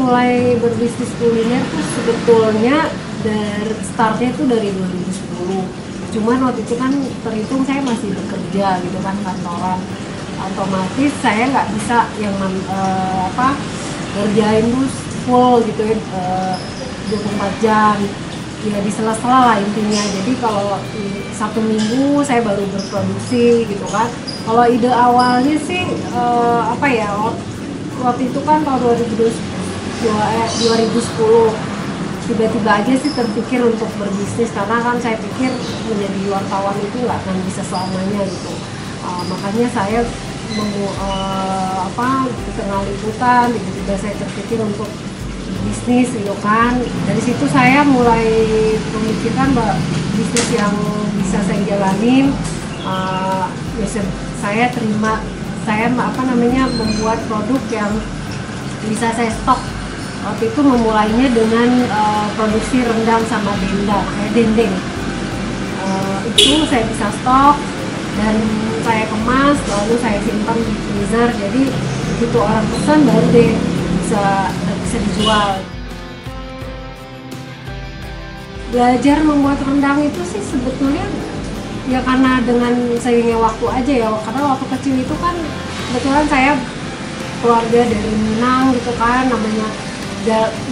mulai berbisnis kuliner tuh sebetulnya dari startnya itu dari 2010. Cuman waktu itu kan terhitung saya masih bekerja gitu kan, kantoran. Otomatis saya nggak bisa yang ngerjain terus full gitu ya, 24 jam. Ya di sela-sela lah intinya. Jadi kalau satu minggu saya baru berproduksi gitu kan. Kalau ide awalnya sih waktu itu kan tahun 2010 tiba-tiba aja sih terpikir untuk berbisnis, karena kan saya pikir menjadi wartawan itu nggak akan bisa selamanya gitu. Makanya saya di tengah liputan tiba-tiba saya terpikir untuk bisnis gitu kan. Dari situ saya mulai memikirkan bisnis yang bisa saya jalanin. Saya membuat produk yang bisa saya stok. Waktu itu memulainya dengan produksi rendang sama dendeng. Itu saya bisa stok dan saya kemas, lalu saya simpan di freezer. Jadi begitu orang pesan baru deh bisa dijual. Belajar membuat rendang itu sih sebetulnya ya karena dengan seiringnya waktu aja ya. Karena waktu kecil itu kan kebetulan saya keluarga dari Minang gitu kan, namanya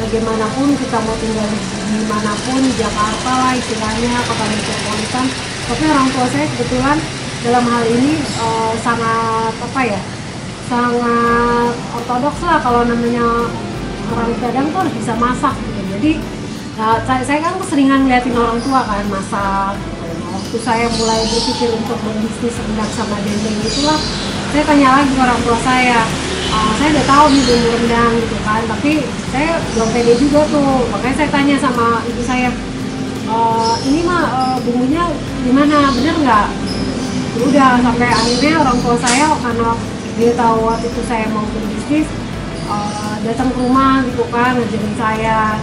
bagaimanapun kita mau tinggal dimanapun, di Jakarta lah istilahnya, kota metropolitan. Tapi orang tua saya kebetulan dalam hal ini sangat ortodoks lah, kalau namanya orang Padang tuh harus bisa masak gitu. Jadi saya kan keseringan ngeliatin orang tua kan masak gitu. Waktu saya mulai berpikir untuk berbisnis rendang sama dendeng itulah, saya tanya lagi ke orang tua saya. Saya udah tahu nih bumbu rendang gitu kan, tapi saya belum pede juga tuh. Makanya saya tanya sama ibu saya, ini mah bumbunya gimana, bener nggak? Udah sampai akhirnya orang tua saya, karena dia tahu waktu itu saya mau berbisnis, datang ke rumah gitu kan, ngajarin saya,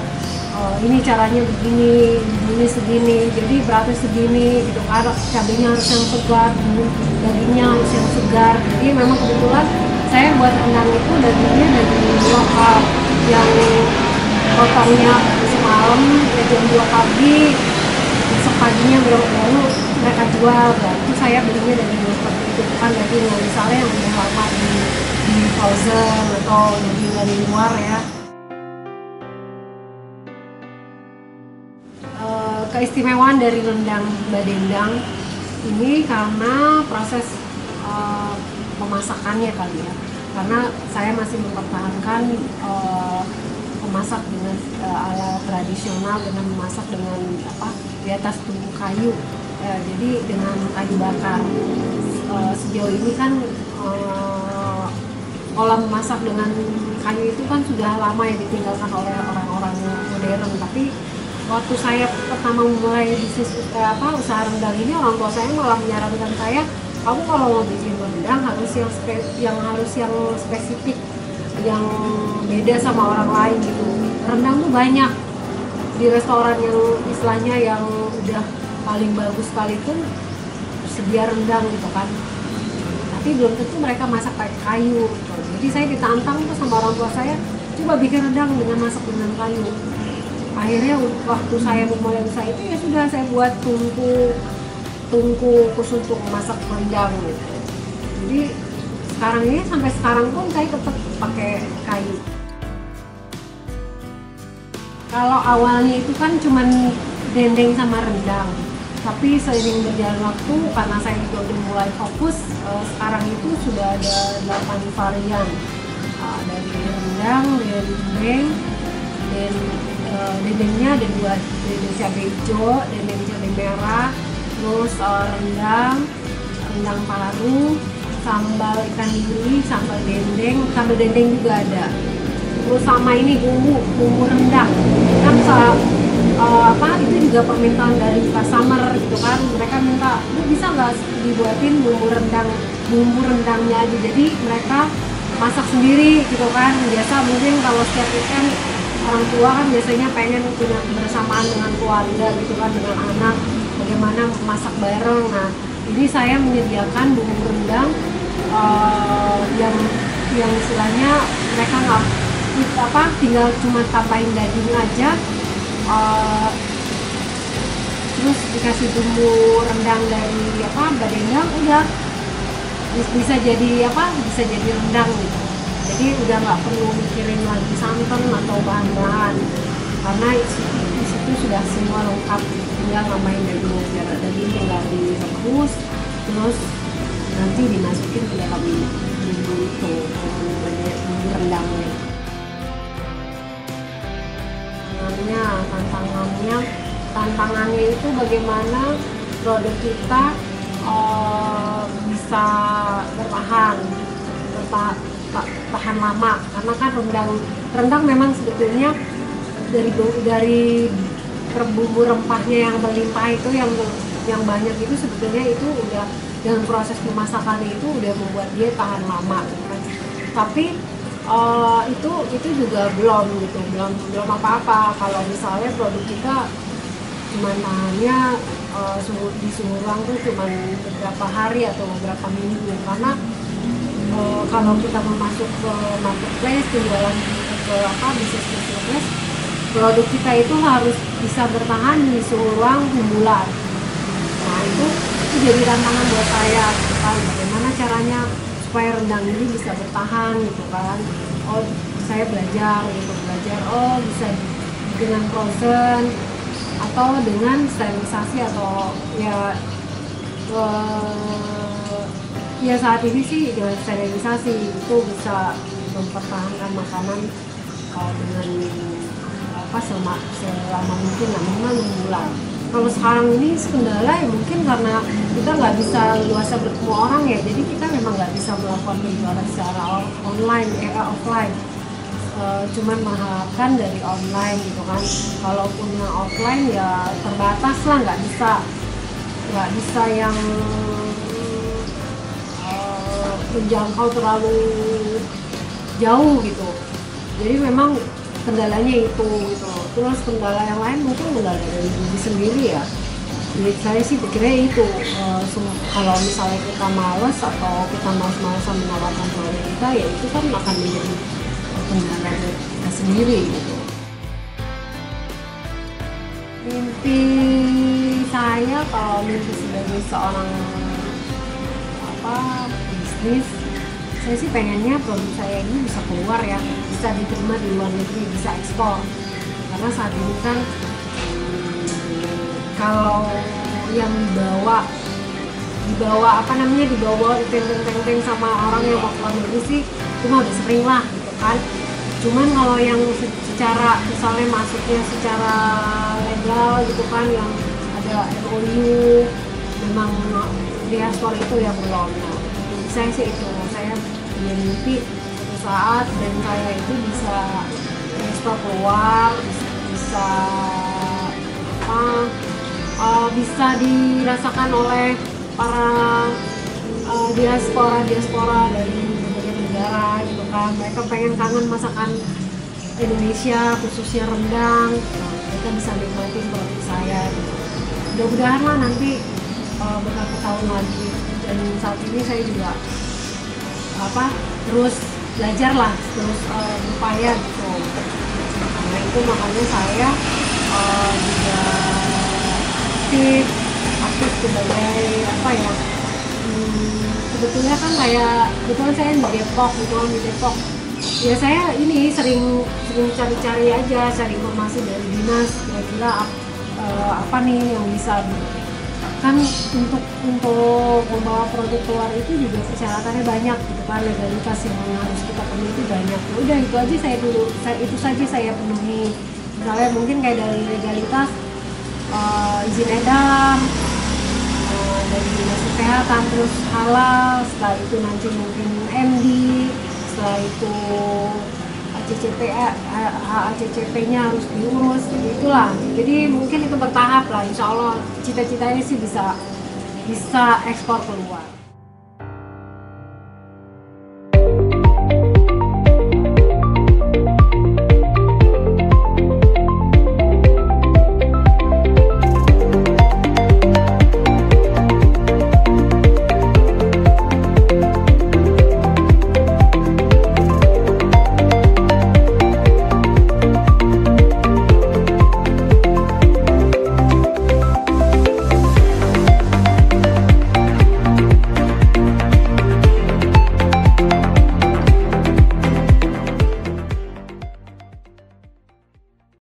ini caranya begini, ini segini, jadi beratnya segini gitu kan, cabenya harus yang segar, dagingnya harus yang segar. Jadi memang kebetulan saya buat rendang itu dagingnya daging lokal yang potongnya semalam ya jam 2 pagi, besok paginya baru mereka jual. Dan itu saya belinya daging seperti itu, bukan daging yang misalnya yang udah lama di frozen atau daging dari luar ya. Keistimewaan dari rendang Badendang ini karena proses pemasakannya kali ya, karena saya masih mempertahankan memasak dengan ala tradisional, dengan memasak dengan di atas tungku kayu, jadi dengan kayu bakar. Sejauh ini kan pola memasak dengan kayu itu kan sudah lama ya ditinggalkan oleh orang-orang modern. Tapi waktu saya pertama mulai bisnis usaha rendang ini, orang tua saya malah menyarankan saya, kamu kalau mau bikin rendang harus yang spesifik, yang beda sama orang lain gitu. Rendang tuh banyak di restoran yang istilahnya yang udah paling bagus sekalipun sedia rendang gitu kan, tapi belum tentu mereka masak pakai kayu gitu. Jadi saya ditantang tuh sama orang tua saya, coba bikin rendang dengan masak dengan kayu. Akhirnya waktu saya memulai usaha itu ya sudah, saya buat tungku khusus untuk memasak rendang gitu. Jadi sampai sekarang pun saya tetap pakai kayu. Kalau awalnya itu kan cuman dendeng sama rendang, tapi seiring berjalan waktu karena saya juga udah mulai fokus, sekarang itu sudah ada 8 varian, dari rendang, dari dendeng, dan dendengnya ada 2, dendeng cabai hijau, dendeng cabai merah, terus rendang paru, sambal ikan lili, sambal dendeng juga ada. Terus sama ini bumbu rendang kan itu juga permintaan dari customer gitu kan. Mereka minta, bisa nggak dibuatin bumbu rendangnya aja. Jadi mereka masak sendiri gitu kan. Biasa mungkin kalau setiap weekend orang tua kan biasanya pengen punya kebersamaan dengan keluarga gitu kan, dengan anak, bagaimana masak bareng. Nah, ini saya menyediakan bumbu rendang yang istilahnya mereka nggak tinggal cuma tambahin daging aja, terus dikasih bumbu rendang dari badendang, udah bisa jadi rendang gitu. Jadi udah nggak perlu mikirin lagi santan atau bahan-bahan, karena di situ sudah semua lengkap. Tinggal nambahin daging aja, daging tinggal direbus, terus nanti dimasukin ke dalam bumbu itu, bumbu rendangnya. Tantangannya itu bagaimana produk kita bisa tahan lama, karena kan rendang memang sebetulnya dari bumbu rempahnya yang berlimpah itu, yang banyak itu sebetulnya itu udah dengan proses pemasakannya itu udah membuat dia tahan lama gitu kan. Tapi itu juga belum apa-apa kalau misalnya produk kita cuma tahannya di suhu ruang tuh cuma beberapa hari atau beberapa minggu, karena kalau kita mau masuk ke marketplace, penjualan ke bisnis marketplace, produk kita itu harus bisa bertahan di suhu ruang 6 bulan. Nah itu jadi tantangan buat saya gitu kan, bagaimana caranya supaya rendang ini bisa bertahan gitu kan. Saya belajar bisa dengan frozen atau dengan sterilisasi, atau ya saat ini sih dengan sterilisasi itu bisa mempertahankan makanan dengan selama mungkin minimal 6 bulan. Kalau sekarang ini kendala ya mungkin karena kita nggak bisa luasa bertemu orang ya, jadi kita memang nggak bisa melakukan penjualan secara offline. Cuman mengharapkan dari online gitu kan. Kalaupun yang offline ya terbatas lah, nggak bisa yang menjangkau terlalu jauh gitu. Jadi memang kendalanya itu gitu. Terus kendala yang lain mungkin kendala dari diri sendiri ya. Jadi saya sih pikirnya itu kalau misalnya kita males atau kita males-malesan menawarkan produk kita, ya itu kan akan menjadi kendala dari kita sendiri gitu. Mimpi saya, kalau mimpi sebagai seorang bisnis, saya sih pengennya produk saya ini bisa keluar ya, bisa diterima di luar negeri, bisa ekspor. Karena saat ini kan kalau yang dibawa teng-teng sama orang yang mau keluar negeri sih cuma udah sering lah gitu kan. Cuman kalau yang secara misalnya masuknya secara legal gitu kan, yang ada MOU memang diaspor itu yang belum. Saya sih itu, saya punya mimpi suatu saat dan saya itu bisa ekspor keluar, bisa dirasakan oleh para diaspora dari berbagai negara gitu kan. Mereka pengen kangen masakan Indonesia, khususnya rendang. Mereka bisa nikmatin produk saya gitu. Mudah-mudahan lah nanti beberapa tahun lagi. Dan saat ini saya juga terus belajar lah, terus berupaya gitu. Nah itu makanya saya juga aktif sebagai sebetulnya kan kebetulan saya di Depok, ya saya ini sering cari-cari aja, cari informasi dari dinas, kira-kira apa nih yang bisa kan untuk membawa produk keluar itu juga persyaratannya banyak gitu kan, legalitas yang harus kita penuhi itu banyak. Udah itu aja itu saja saya penuhi. Misalnya mungkin kayak dari legalitas izin edar dari dinas kesehatan, terus halal, setelah itu nanti mungkin MD, setelah itu HACCP-nya harus diurus, itulah. Jadi mungkin itu bertahap lah, insya Allah cita-citanya sih bisa ekspor keluar.